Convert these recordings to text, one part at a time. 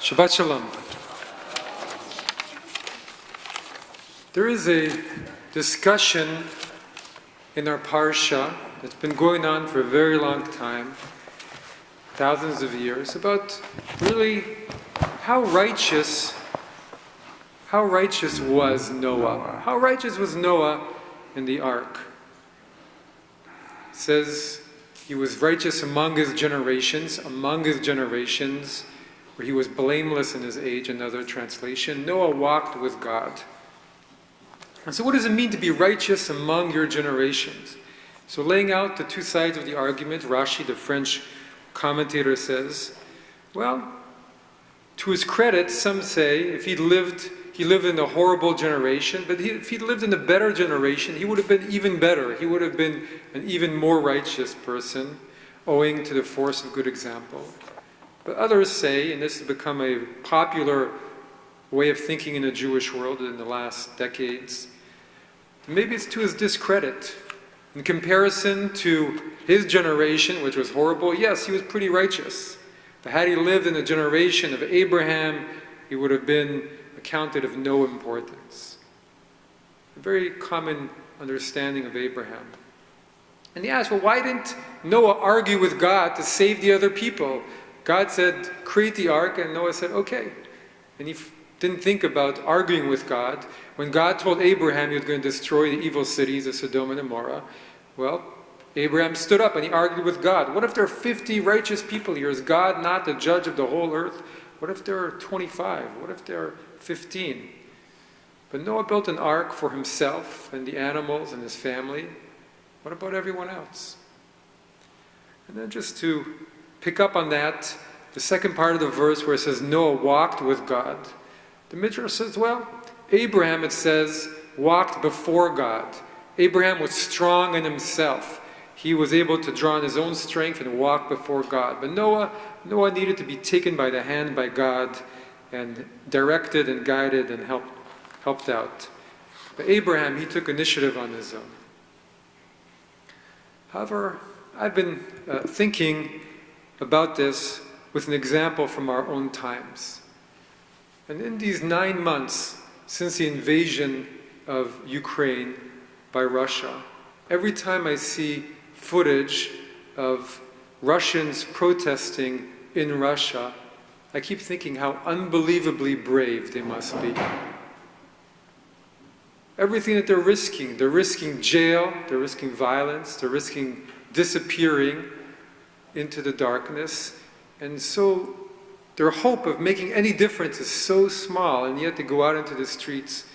Shabbat Shalom. There is a discussion in our Parsha that's been going on for a very long time, thousands of years, about really how righteous was Noah. How righteous was Noah in the ark? It says he was righteous among his generations, where he was blameless in his age, another translation. Noah walked with God. And so what does it mean to be righteous among your generations? So laying out the two sides of the argument, Rashi, the French commentator, says, well, to his credit, some say if he lived in a horrible generation, but if he'd lived in a better generation, he would have been even better. He would have been an even more righteous person, owing to the force of good example. But others say, and this has become a popular way of thinking in the Jewish world in the last decades, maybe it's to his discredit. In comparison to his generation, which was horrible, yes, he was pretty righteous. But had he lived in the generation of Abraham, he would have been accounted of no importance. A very common understanding of Abraham. And he asked, well, why didn't Noah argue with God to save the other people? God said, create the ark, and Noah said, okay. And he didn't think about arguing with God. When God told Abraham he was going to destroy the evil cities of Sodom and Gomorrah, well, Abraham stood up and he argued with God. What if there are 50 righteous people here? Is God not the judge of the whole earth? What if there are 25? What if there are 15? But Noah built an ark for himself and the animals and his family. What about everyone else? And then just to pick up on that, the second part of the verse where it says Noah walked with God, the Midrash says, well, Abraham, it says, walked before God. Abraham was strong in himself. He was able to draw on his own strength and walk before God. But Noah needed to be taken by the hand by God and directed and guided and helped out. But Abraham, he took initiative on his own. However, I've been thinking about this with an example from our own times. And in these 9 months since the invasion of Ukraine by Russia, every time I see footage of Russians protesting in Russia, I keep thinking how unbelievably brave they must be. Everything that they're risking jail, they're risking violence, they're risking disappearing into the darkness. And so their hope of making any difference is so small, and yet they go out into the streets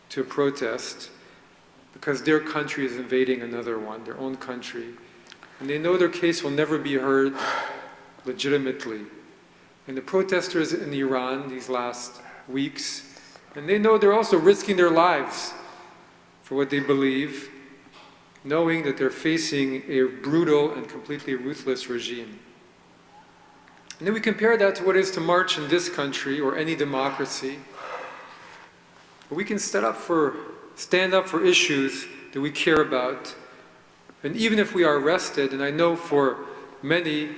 to protest because their country is invading another one, their own country. And they know their case will never be heard legitimately. And the protesters in Iran these last weeks, and they know they're also risking their lives for what they believe, knowing that they're facing a brutal and completely ruthless regime. And then we compare that to what it is to march in this country or any democracy. We can stand up for issues that we care about. And even if we are arrested, and I know for many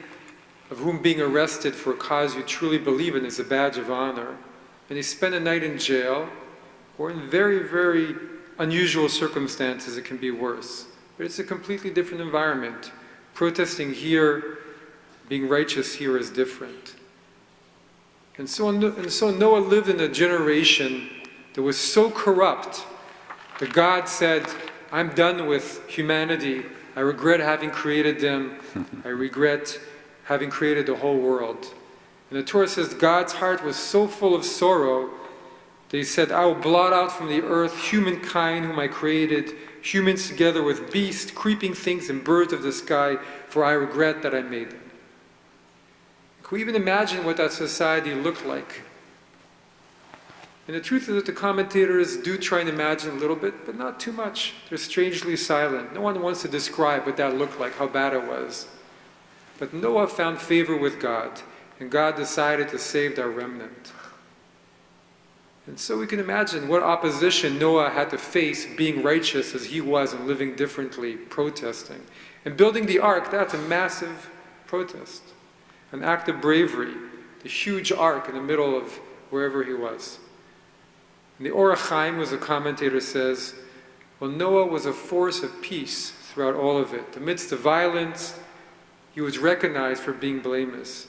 of whom being arrested for a cause you truly believe in is a badge of honor, and they spend a night in jail, or in very, very unusual circumstances it can be worse. But it's a completely different environment. Protesting here, being righteous here is different. And so Noah lived in a generation that was so corrupt that God said, I'm done with humanity. I regret having created them. I regret having created the whole world. And the Torah says God's heart was so full of sorrow that he said, I will blot out from the earth humankind whom I created, humans together with beasts, creeping things, and birds of the sky, for I regret that I made them. Can we even imagine what that society looked like? And the truth is that the commentators do try and imagine a little bit, but not too much. They're strangely silent. No one wants to describe what that looked like, how bad it was. But Noah found favor with God, and God decided to save their remnant. And so we can imagine what opposition Noah had to face being righteous as he was and living differently, protesting. And building the ark, that's a massive protest, an act of bravery the huge ark in the middle of wherever he was. And the Or HaChaim, as a commentator says, well, Noah was a force of peace throughout all of it. Amidst the violence, he was recognized for being blameless.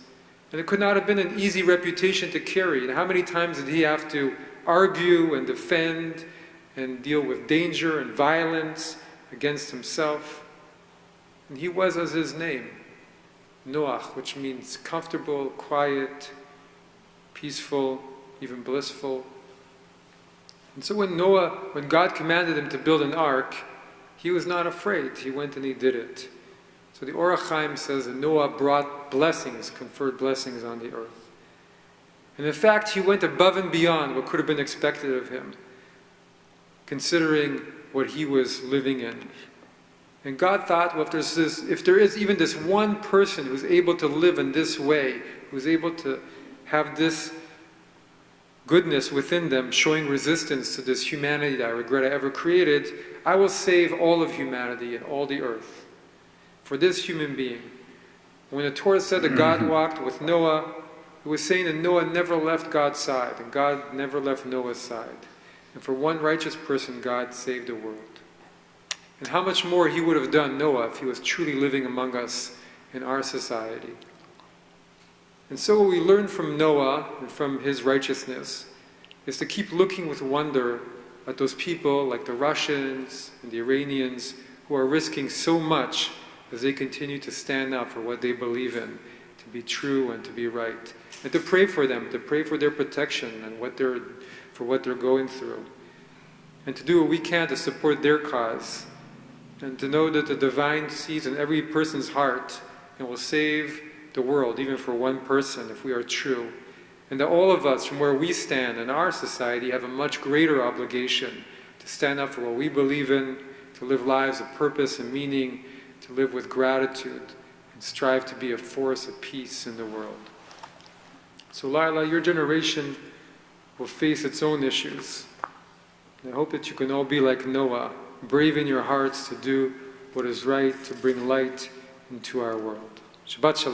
And it could not have been an easy reputation to carry. And how many times did he have to argue and defend and deal with danger and violence against himself? And he was as his name, Noach, which means comfortable, quiet, peaceful, even blissful. And so when God commanded him to build an ark, he was not afraid. He went and he did it. So the Or HaChaim says that Noah brought blessings, conferred blessings on the earth. And in fact, he went above and beyond what could have been expected of him, considering what he was living in. And God thought, well, if there is even this one person who's able to live in this way, who's able to have this goodness within them, showing resistance to this humanity that I regret I ever created, I will save all of humanity and all the earth for this human being. When the Torah said that God walked with Noah, it was saying that Noah never left God's side, and God never left Noah's side. And for one righteous person, God saved the world. And how much more he would have done, Noah, if he was truly living among us in our society. And so what we learn from Noah and from his righteousness is to keep looking with wonder at those people like the Russians and the Iranians who are risking so much as they continue to stand up for what they believe in, to be true and to be right. And to pray for them, to pray for their protection and for what they're going through. And to do what we can to support their cause. And to know that the divine sees in every person's heart and will save the world, even for one person, if we are true. And that all of us, from where we stand in our society, have a much greater obligation to stand up for what we believe in, to live lives of purpose and meaning, to live with gratitude, and strive to be a force of peace in the world. So Laila, your generation will face its own issues. And I hope that you can all be like Noah, brave in your hearts to do what is right, to bring light into our world. Shabbat Shalom.